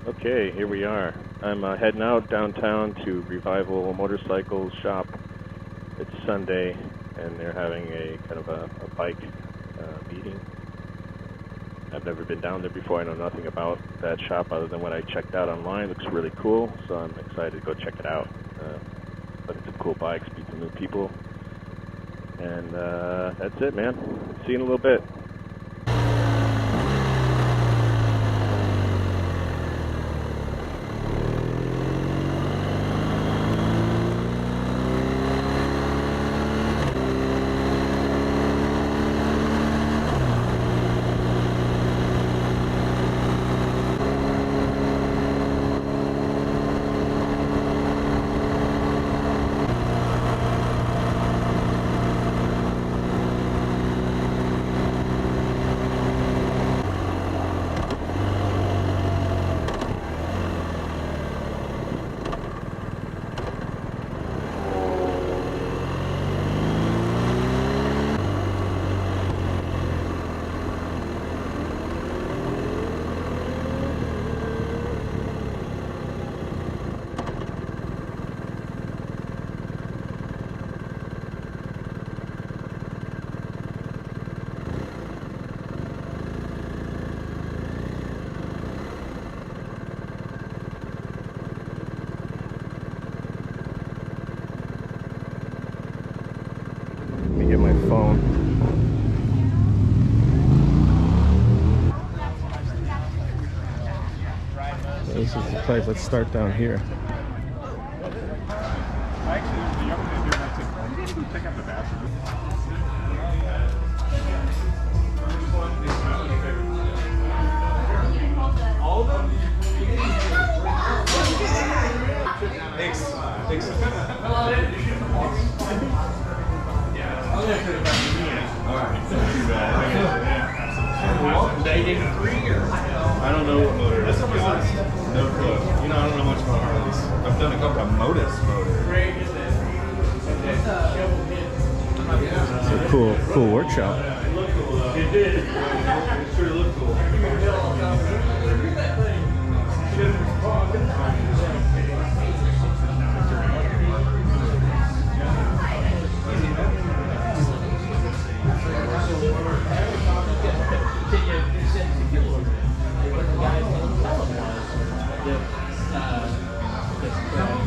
Okay, here we are. I'm heading out downtown to Revival Motorcycles shop. It's Sunday, and they're having a kind of a bike meeting. I've never been down there before. I know nothing about that shop other than what I checked out online. It looks really cool, so I'm excited to go check it out. Look at some cool bikes, meet some new people. And that's it, man. See you in a little bit. Get my phone. This is the place. Let's start down here. Pick up the bathroom. All of them? Thanks. Alright, not too bad. I don't know what motor it is. No clue. You know, I don't know much about Harleys. I've done a couple of Modus motors. It's a cool workshop. It did. It sure looked cool.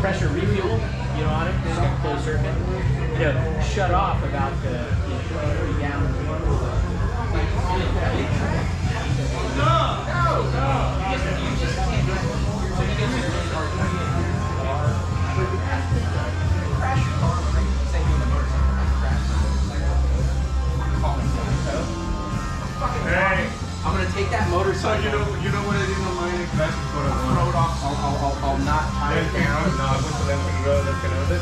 Pressure refuel, on it, just got closed circuit. Shut off about 3 gallons. No! You just can't do it. So you get to crash your car, say you're in a motorcycle, crash Hey! I'm gonna take that motorcycle. So you know what I did on mine? That's what I want. Throw it off. I'll not tie it down. No, I went to them to go. They're gonna go.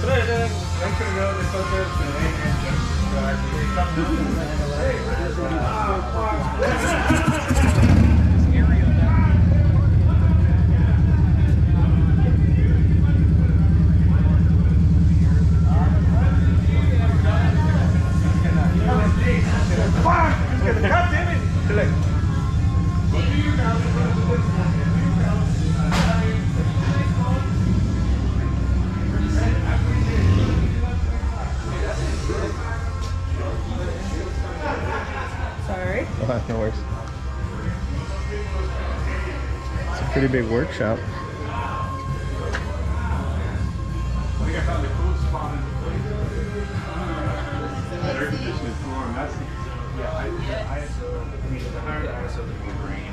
Sorry. Oh, no worries. It's a pretty big workshop. I think I found the coolest spot in the place. Air conditioning floor, and that's the ISO. I mean, the higher the ISO, the more grain.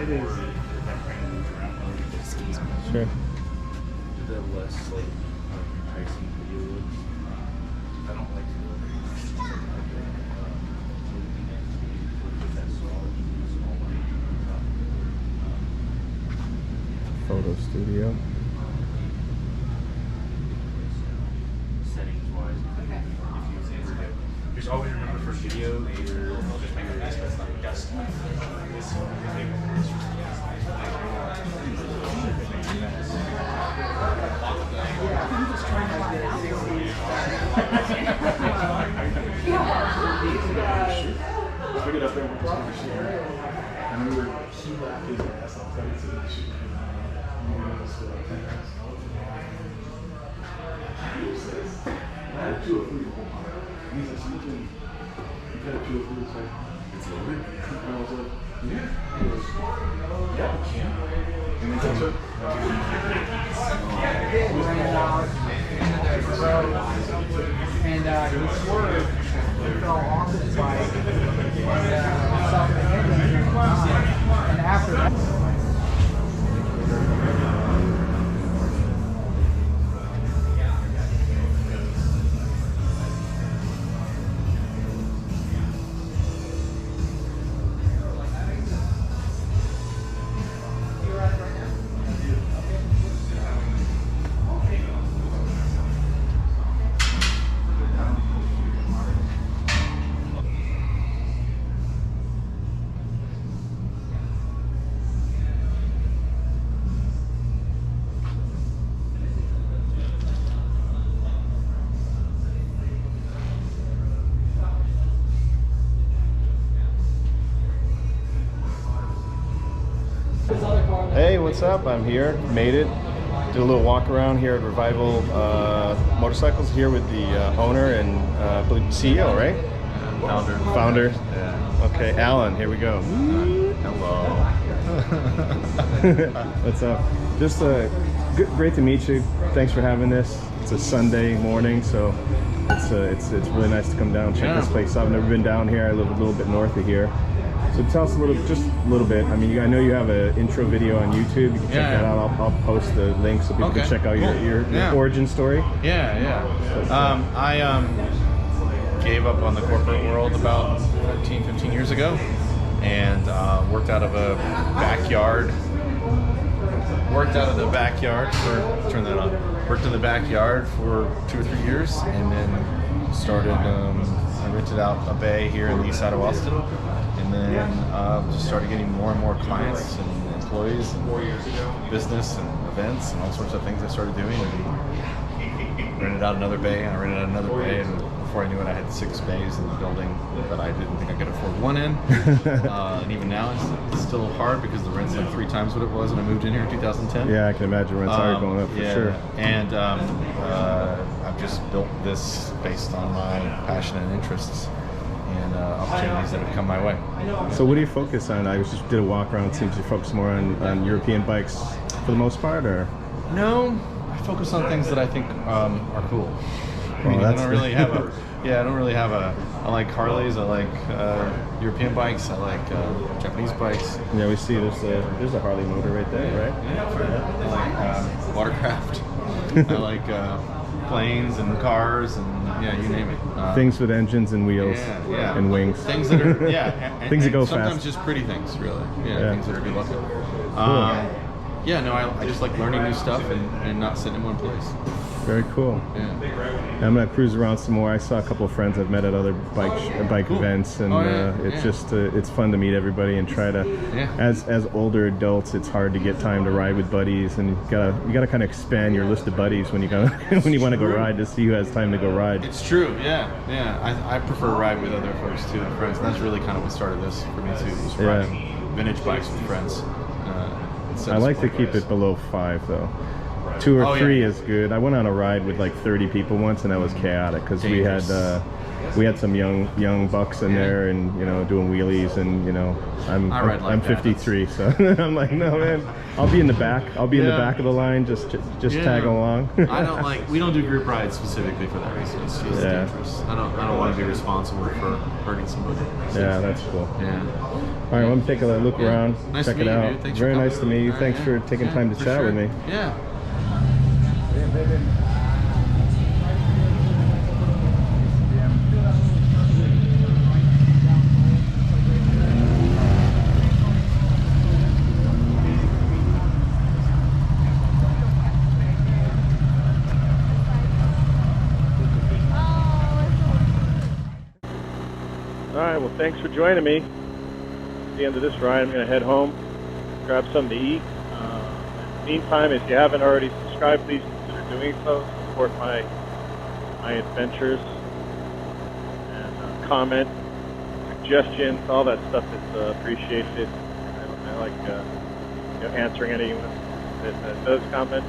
It is. Sure. The less like enticing video looks. I don't like to go Photo studio. settings wise. Okay. If you just always remember for video, either I'll just make it this, but it's not dust. This one, Let's pick it up there and we're just going to share. I remember he laughed his ass off. I didn't see the shit. And he swerved and fell off his bike and suffered a head injury. And after that, Hey, what's up? I'm here, made it. Did a little walk around here at Revival Motorcycles here with the owner and I believe CEO, right? Founder. Yeah. Okay, Alan, here we go. Hello. What's up? Just great to meet you. Thanks for having this. It's a Sunday morning, so it's really nice to come down and check this place out. I've never been down here. I live a little bit north of here. So tell us just a little bit. I mean, I know you have an intro video on YouTube. You can check that out. I'll post the link so people can check out your origin story. I gave up on the corporate world about 14, 15 years ago, and worked out of a backyard. Worked in the backyard for 2 or 3 years, and then started. I rented out a bay here in the east side of Austin. And then just started getting more and more clients and employees and business and events and all sorts of things I started doing. And rented out another bay, and I rented out another bay, and before I knew it, I had 6 bays in the building that I didn't think I could afford one in. And even now, it's still hard because the rent's like 3 times what it was when I moved in here in 2010. Yeah, I can imagine rents are going up for sure. And I've just built this based on my passion and interests and opportunities that have come my way. So what do you focus on? I just did a walk around. It seems you focus more on European bikes for the most part, or? No, I focus on things that I think are cool. Well, I don't really have a. Yeah, I don't really have a. I like Harleys. I like European bikes. I like Japanese bikes. Yeah, we see there's a Harley motor right there, right? Yeah. I like watercraft. I like planes and cars and you name it. Things with engines and wheels and wings. Things that are things that go sometimes fast. Just pretty things, really. Things that are good looking. Cool. I just like learning new stuff and not sitting in one place. Very cool. Yeah. I'm gonna cruise around some more. I saw a couple of friends I've met at other bike events, and it's just it's fun to meet everybody and try to. As older adults, it's hard to get time to ride with buddies, and you gotta kind of expand your list of buddies when you when you want to go ride to see who has time to go ride. It's true. I prefer to ride with other folks too, and friends. And that's really kind of what started this for me too. Was riding vintage bikes with friends. I like to keep it below 5 though. 2 or 3 is good. I went on a ride with like 30 people once, and that was chaotic because we had some young bucks in there, and doing wheelies, and I'm 53, so I'm like, no man, I'll be in the back. I'll be in the back of the line, just tag along. We don't do group rides specifically for that reason. It's just dangerous. I don't want to be responsible for hurting somebody. Yeah, that's cool. Yeah. All right, let me take a look around, nice check to it meet you, out. dude. Thanks Very for nice to meet you. Thanks for taking time to chat with me. Yeah. All right, well, thanks for joining me. At the end of this ride, I'm going to head home, grab something to eat. In the meantime, if you haven't already subscribed, please consider doing so. Support my adventures, and comment, suggestions, all that stuff is appreciated. I like answering that does comment.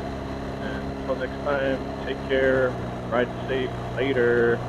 And until next time, take care, ride safe, later.